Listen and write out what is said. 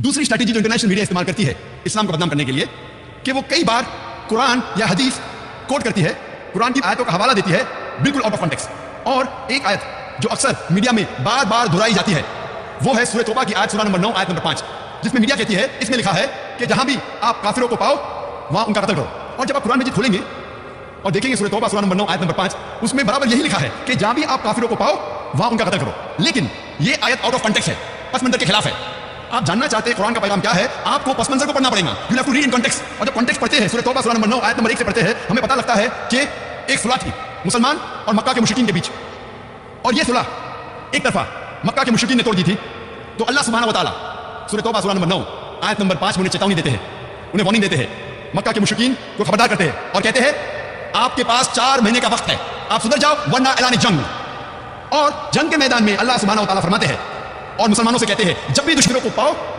दूसरी स्ट्रैटेजी जो international media इस्तेमाल करती है इस्लाम को बदनाम करने के लिए कि वो कई बार कुरान या हदीस कोट करती है, कुरान की आयतों का हवाला देती है बिल्कुल आउट ऑफ कॉन्टेक्स्ट, और एक आयत जो अक्सर मीडिया में बार बार दोहराई जाती है वो है सूरह तौबा की आयत सूरह नंबर 9 आयत नंबर 5, जिसमें मीडिया कहती है, इसमें लिखा है कि जहां भी आप काफिरों को पाओ वहां उनका कत्ल करो। और जब आप कुरान मजीद खोलेंगे और देखेंगे सूरह तौबा सूरह नंबर 9 आयत नंबर 5, उसमें बराबर यही लिखा है कि जहां भी आप काफिरों को पाओ वहां उनका कत्ल करो। लेकिन ये आयत आउट ऑफ कॉन्टेक्स्ट है, पस मंजर के खिलाफ है। आप जानना चाहते हैं कुरान का पैगाम क्या है, आपको पस मंजर को पढ़ना पड़ेगा। You have to read in context. और जब कॉन्टेक्स्ट पढ़ते हैं सूरह तौबा सूरह नंबर 9 आयत नंबर 1 से पढ़ते हैं, हमें पता लगता है कि एक सुलह थी मुसलमान और मक्का के मुशरिकीन के बीच, और ये सुलह एक तरफा मक्का के मुशरिकीन ने तोड़ दी थी। तो अल्लाह सुब्हानहू व तआला सूरह तौबा सूरह नंबर 9 आयत नंबर 5 में उन्हें चेतावनी देते हैं, उन्हें वार्निंग देते हैं, मक्का के मुशरिकीन को खबरदार करते हैं और कहते हैं आपके पास 4 महीने का वक्त है, आप सुधर जाओ वरना ऐलान जंग। और जंग के मैदान में अल्लाह सुब्हानहू व तआला फरमाते हैं और मुसलमानों से कहते हैं जब भी दुश्मनों को पाओ